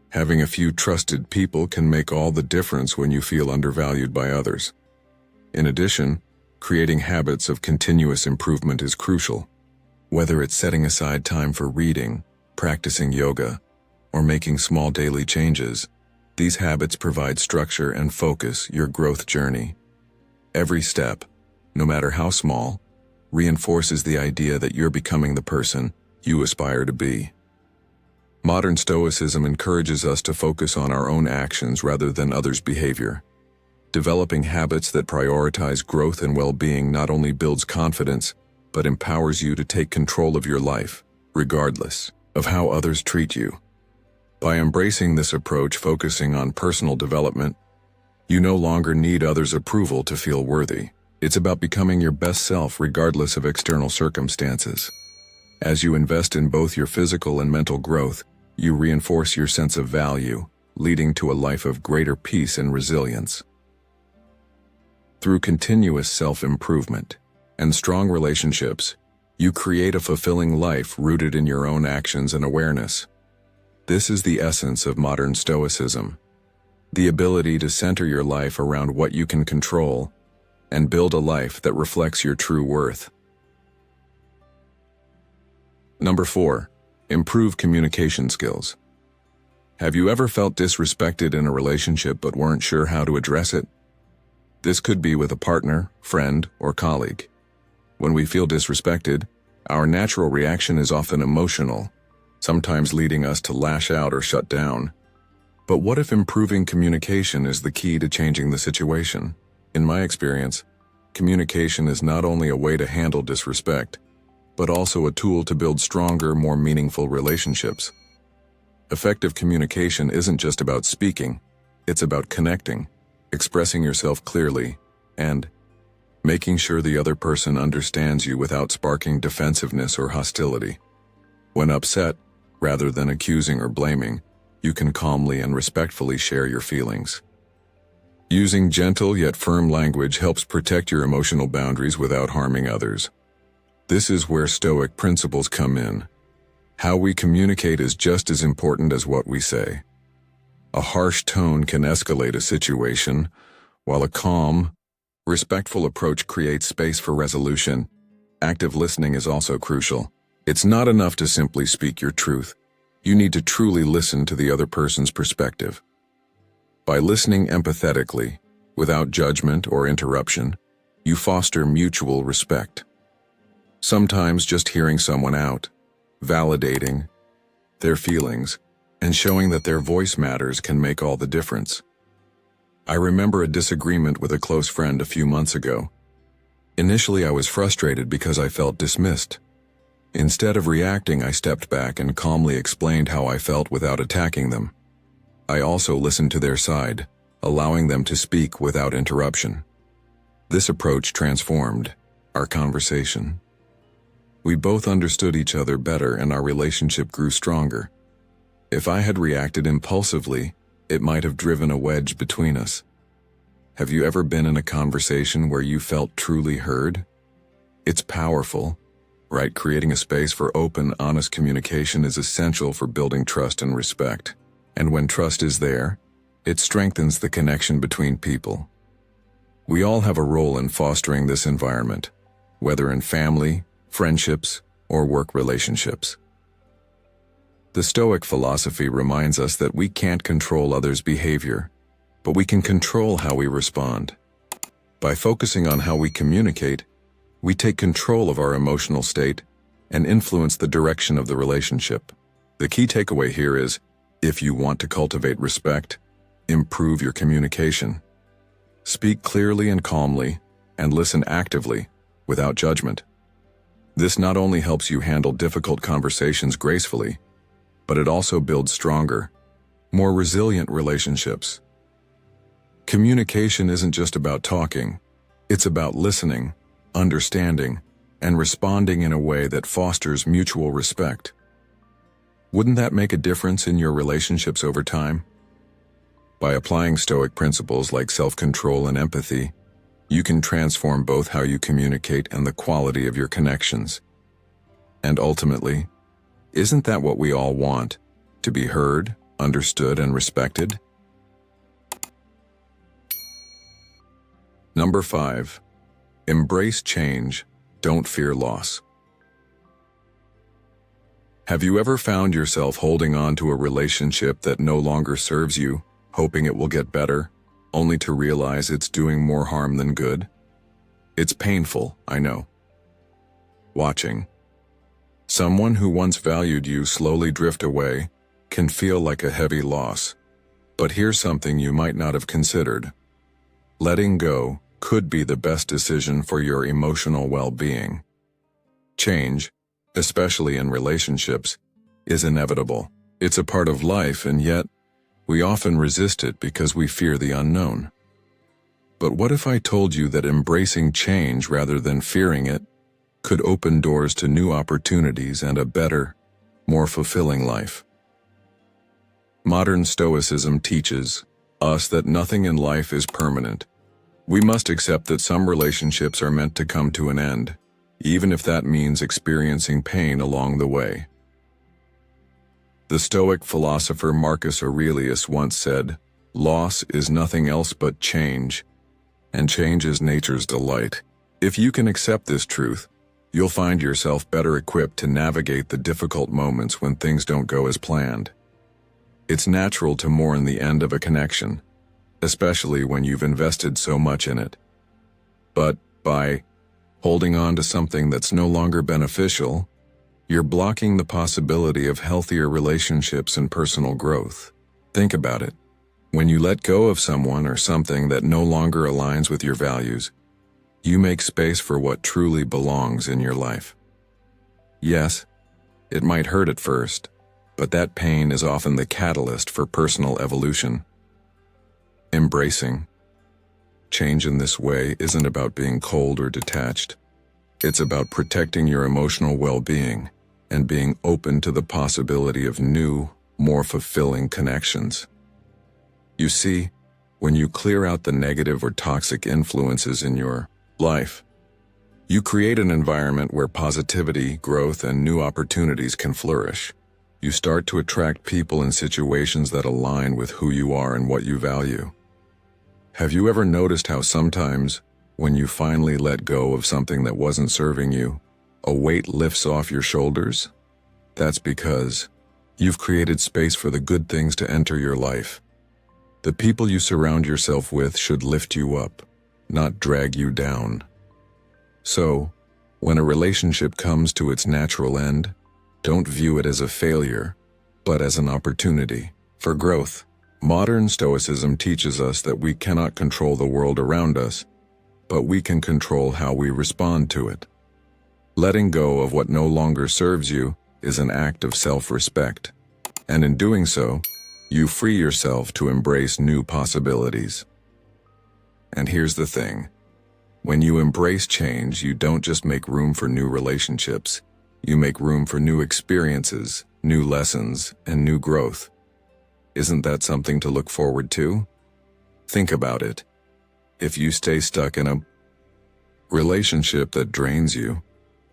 Having a few trusted people can make all the difference when you feel undervalued by others. In addition, creating habits of continuous improvement is crucial. Whether it's setting aside time for reading, practicing yoga, or making small daily changes, these habits provide structure and focus your growth journey. Every step, no matter how small, reinforces the idea that you're becoming the person you aspire to be. Modern Stoicism encourages us to focus on our own actions rather than others' behavior. Developing habits that prioritize growth and well-being not only builds confidence, but empowers you to take control of your life, regardless of how others treat you. By embracing this approach, focusing on personal development, you no longer need others' approval to feel worthy. It's about becoming your best self regardless of external circumstances. As you invest in both your physical and mental growth, you reinforce your sense of value, leading to a life of greater peace and resilience. Through continuous self-improvement and strong relationships, you create a fulfilling life rooted in your own actions and awareness. This is the essence of modern Stoicism, the ability to center your life around what you can control and build a life that reflects your true worth. Number 4. Improve communication skills. Have you ever felt disrespected in a relationship but weren't sure how to address it? This could be with a partner, friend, or colleague. When we feel disrespected, our natural reaction is often emotional, sometimes leading us to lash out or shut down. But what if improving communication is the key to changing the situation? In my experience, communication is not only a way to handle disrespect, but also a tool to build stronger, more meaningful relationships. Effective communication isn't just about speaking, it's about connecting, expressing yourself clearly, and making sure the other person understands you without sparking defensiveness or hostility. When upset, rather than accusing or blaming, you can calmly and respectfully share your feelings. Using gentle yet firm language helps protect your emotional boundaries without harming others. This is where Stoic principles come in. How we communicate is just as important as what we say. A harsh tone can escalate a situation, while a calm, respectful approach creates space for resolution. Active listening is also crucial. It's not enough to simply speak your truth. You need to truly listen to the other person's perspective. By listening empathetically, without judgment or interruption, you foster mutual respect. Sometimes just hearing someone out, validating their feelings, and showing that their voice matters can make all the difference. I remember a disagreement with a close friend a few months ago. Initially, I was frustrated because I felt dismissed. Instead of reacting, I stepped back and calmly explained how I felt without attacking them. I also listened to their side, allowing them to speak without interruption. This approach transformed our conversation. We both understood each other better and our relationship grew stronger. If I had reacted impulsively, it might have driven a wedge between us. Have you ever been in a conversation where you felt truly heard? It's powerful, right? Creating a space for open, honest communication is essential for building trust and respect. And when trust is there, it strengthens the connection between people. We all have a role in fostering this environment, whether in family, friendships, or work relationships. The Stoic philosophy reminds us that we can't control others' behavior, but we can control how we respond. By focusing on how we communicate, we take control of our emotional state and influence the direction of the relationship. The key takeaway here is, if you want to cultivate respect, improve your communication. Speak clearly and calmly, and listen actively, without judgment. This not only helps you handle difficult conversations gracefully, but it also builds stronger, more resilient relationships. Communication isn't just about talking, it's about listening, understanding, and responding in a way that fosters mutual respect. Wouldn't that make a difference in your relationships over time? By applying Stoic principles like self-control and empathy, you can transform both how you communicate and the quality of your connections. And ultimately, isn't that what we all want? To be heard, understood, and respected? Number 5. Embrace change, don't fear loss. Have you ever found yourself holding on to a relationship that no longer serves you, hoping it will get better, only to realize it's doing more harm than good? It's painful, I know. Watching someone who once valued you slowly drift away can feel like a heavy loss. But here's something you might not have considered. Letting go could be the best decision for your emotional well-being. Change, especially in relationships, is inevitable. It's a part of life, and yet, we often resist it because we fear the unknown. But what if I told you that embracing change rather than fearing it could open doors to new opportunities and a better, more fulfilling life? Modern Stoicism teaches us that nothing in life is permanent. We must accept that some relationships are meant to come to an end, even if that means experiencing pain along the way. The Stoic philosopher Marcus Aurelius once said, "Loss is nothing else but change." and change is nature's delight. If you can accept this truth, you'll find yourself better equipped to navigate the difficult moments when things don't go as planned. It's natural to mourn the end of a connection, especially when you've invested so much in it. But by holding on to something that's no longer beneficial, you're blocking the possibility of healthier relationships and personal growth. Think about it. When you let go of someone or something that no longer aligns with your values, you make space for what truly belongs in your life. Yes, it might hurt at first, but that pain is often the catalyst for personal evolution. Embracing change in this way isn't about being cold or detached. It's about protecting your emotional well-being and being open to the possibility of new, more fulfilling connections. You see, when you clear out the negative or toxic influences in your life, you create an environment where positivity, growth, and new opportunities can flourish. You start to attract people and situations that align with who you are and what you value. Have you ever noticed how sometimes, when you finally let go of something that wasn't serving you, a weight lifts off your shoulders? That's because you've created space for the good things to enter your life. The people you surround yourself with should lift you up, not drag you down. So, when a relationship comes to its natural end, don't view it as a failure, but as an opportunity for growth. Modern Stoicism teaches us that we cannot control the world around us, but we can control how we respond to it. Letting go of what no longer serves you is an act of self-respect, and in doing so, you free yourself to embrace new possibilities. And here's the thing. When you embrace change, you don't just make room for new relationships. You make room for new experiences, new lessons, and new growth. Isn't that something to look forward to? Think about it. If you stay stuck in a relationship that drains you,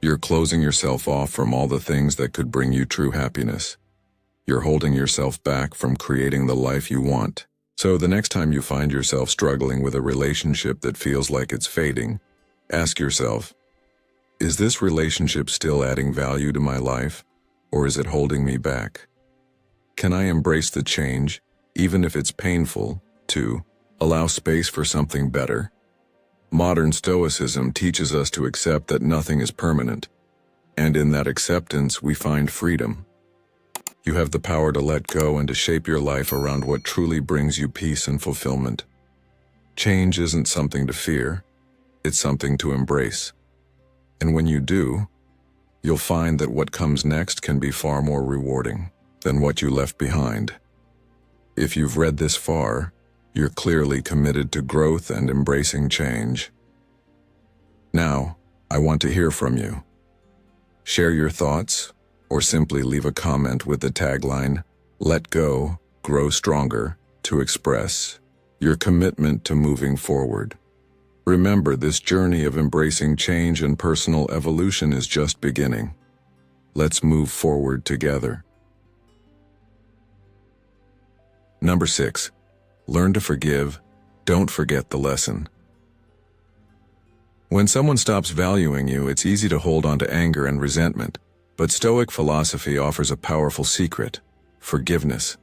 you're closing yourself off from all the things that could bring you true happiness. You're holding yourself back from creating the life you want. So the next time you find yourself struggling with a relationship that feels like it's fading, ask yourself, is this relationship still adding value to my life, or is it holding me back? Can I embrace the change, even if it's painful, to allow space for something better? Modern Stoicism teaches us to accept that nothing is permanent, and in that acceptance we find freedom. You have the power to let go and to shape your life around what truly brings you peace and fulfillment. Change isn't something to fear, it's something to embrace. And when you do, you'll find that what comes next can be far more rewarding than what you left behind. If you've read this far, you're clearly committed to growth and embracing change. Now, I want to hear from you. Share your thoughts, or simply leave a comment with the tagline, "Let go, grow stronger," to express your commitment to moving forward. Remember, this journey of embracing change and personal evolution is just beginning. Let's move forward together. Number 6. Learn to forgive. Don't forget the lesson. When someone stops valuing you, it's easy to hold on to anger and resentment. But Stoic philosophy offers a powerful secret: forgiveness.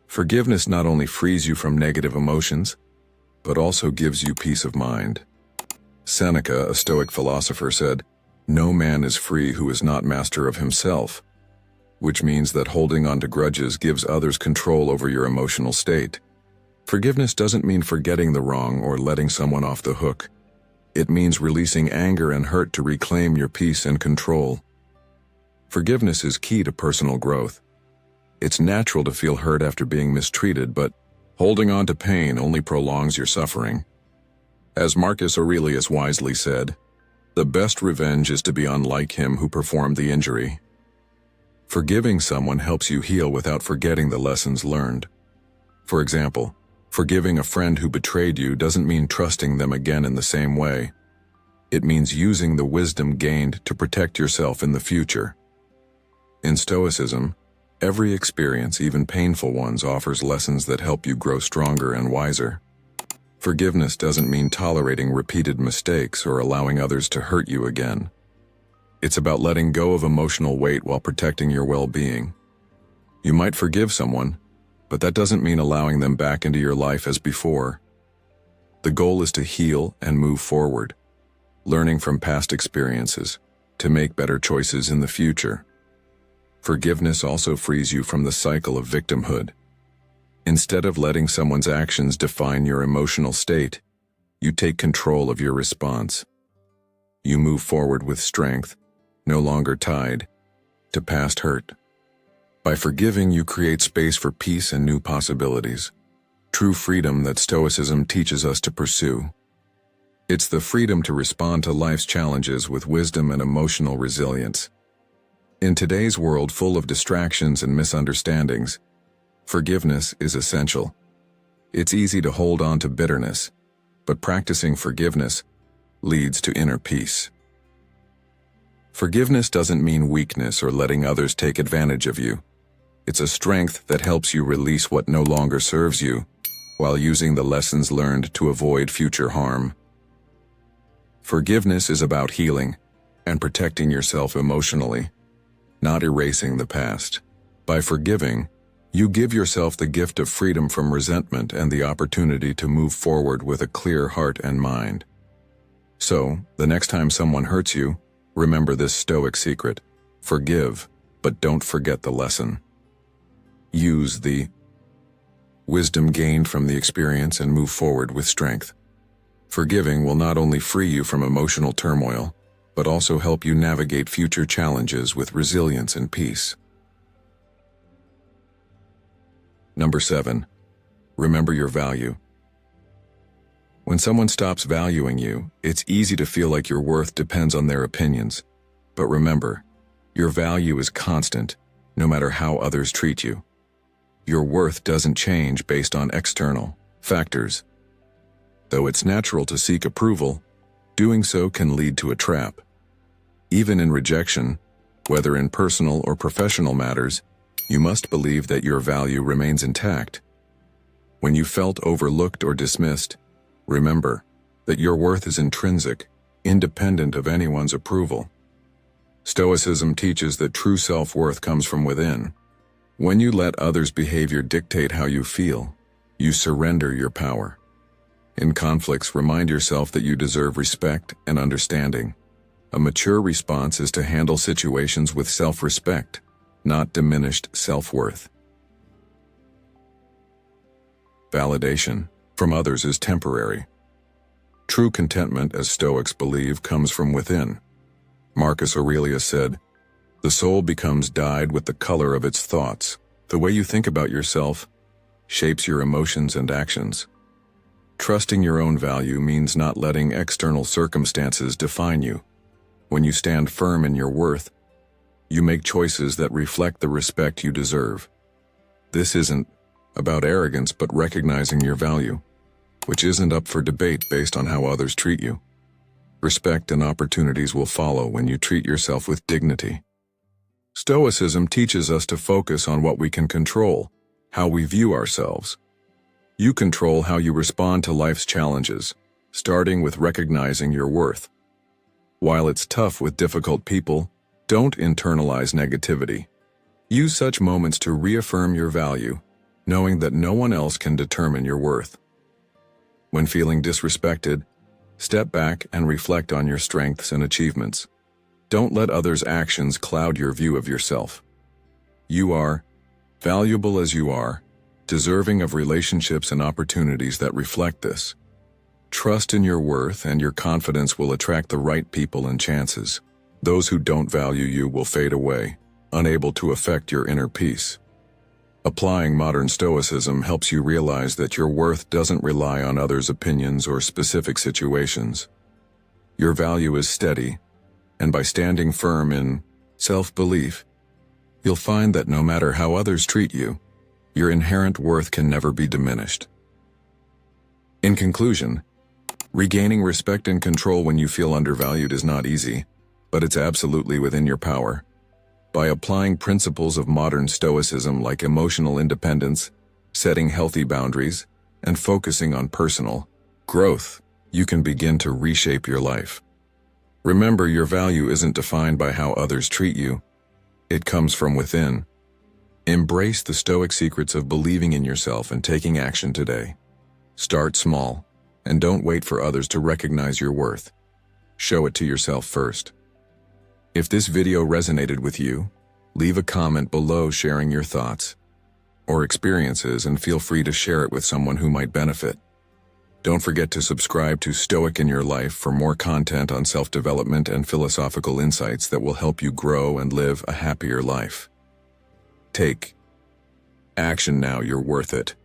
Forgiveness not only frees you from negative emotions, but also gives you peace of mind. Seneca, a Stoic philosopher, said, "No man is free who is not master of himself," which means that holding on to grudges gives others control over your emotional state. Forgiveness doesn't mean forgetting the wrong or letting someone off the hook. It means releasing anger and hurt to reclaim your peace and control. Forgiveness is key to personal growth. It's natural to feel hurt after being mistreated, but holding on to pain only prolongs your suffering. As Marcus Aurelius wisely said, "The best revenge is to be unlike him who performed the injury." Forgiving someone helps you heal without forgetting the lessons learned. For example, forgiving a friend who betrayed you doesn't mean trusting them again in the same way. It means using the wisdom gained to protect yourself in the future. In Stoicism, every experience, even painful ones, offers lessons that help you grow stronger and wiser. Forgiveness doesn't mean tolerating repeated mistakes or allowing others to hurt you again. It's about letting go of emotional weight while protecting your well-being. You might forgive someone, but that doesn't mean allowing them back into your life as before. The goal is to heal and move forward, learning from past experiences to make better choices in the future. Forgiveness also frees you from the cycle of victimhood. Instead of letting someone's actions define your emotional state, you take control of your response. You move forward with strength, no longer tied to past hurt. By forgiving, you create space for peace and new possibilities. True freedom that Stoicism teaches us to pursue. It's the freedom to respond to life's challenges with wisdom and emotional resilience. In today's world full of distractions and misunderstandings, forgiveness is essential. It's easy to hold on to bitterness, but practicing forgiveness leads to inner peace. Forgiveness doesn't mean weakness or letting others take advantage of you. It's a strength that helps you release what no longer serves you, while using the lessons learned to avoid future harm. Forgiveness is about healing and protecting yourself emotionally, not erasing the past. By forgiving, you give yourself the gift of freedom from resentment and the opportunity to move forward with a clear heart and mind. So, the next time someone hurts you, remember this Stoic secret: forgive, but don't forget the lesson. Use the wisdom gained from the experience and move forward with strength. Forgiving will not only free you from emotional turmoil, but also help you navigate future challenges with resilience and peace. Number 7. Remember your value. When someone stops valuing you, it's easy to feel like your worth depends on their opinions. But remember, your value is constant, no matter how others treat you. Your worth doesn't change based on external factors. Though it's natural to seek approval, doing so can lead to a trap. Even in rejection, whether in personal or professional matters, you must believe that your value remains intact. When you felt overlooked or dismissed, remember that your worth is intrinsic, independent of anyone's approval. Stoicism teaches that true self-worth comes from within. When you let others' behavior dictate how you feel, you surrender your power. In conflicts, remind yourself that you deserve respect and understanding. A mature response is to handle situations with self-respect, not diminished self-worth. Validation from others is temporary. True contentment, as Stoics believe, comes from within. Marcus Aurelius said, "The soul becomes dyed with the color of its thoughts." The way you think about yourself shapes your emotions and actions. Trusting your own value means not letting external circumstances define you. When you stand firm in your worth, you make choices that reflect the respect you deserve. This isn't about arrogance, but recognizing your value, which isn't up for debate based on how others treat you. Respect and opportunities will follow when you treat yourself with dignity. Stoicism teaches us to focus on what we can control, how we view ourselves. You control how you respond to life's challenges, starting with recognizing your worth. While it's tough with difficult people, don't internalize negativity. Use such moments to reaffirm your value, knowing that no one else can determine your worth. When feeling disrespected, step back and reflect on your strengths and achievements. Don't let others' actions cloud your view of yourself. You are valuable as you are, deserving of relationships and opportunities that reflect this. Trust in your worth, and your confidence will attract the right people and chances. Those who don't value you will fade away, unable to affect your inner peace. Applying modern Stoicism helps you realize that your worth doesn't rely on others' opinions or specific situations. Your value is steady, and by standing firm in self-belief, you'll find that no matter how others treat you, your inherent worth can never be diminished. In conclusion, regaining respect and control when you feel undervalued is not easy, but it's absolutely within your power. By applying principles of modern Stoicism like emotional independence, setting healthy boundaries, and focusing on personal growth, you can begin to reshape your life. Remember, your value isn't defined by how others treat you. It comes from within. Embrace the Stoic secrets of believing in yourself and taking action today. Start small, and don't wait for others to recognize your worth. Show it to yourself first. If this video resonated with you, leave a comment below sharing your thoughts or experiences, and feel free to share it with someone who might benefit. Don't forget to subscribe to Stoic in Your Life for more content on self-development and philosophical insights that will help you grow and live a happier life. Take action now, you're worth it.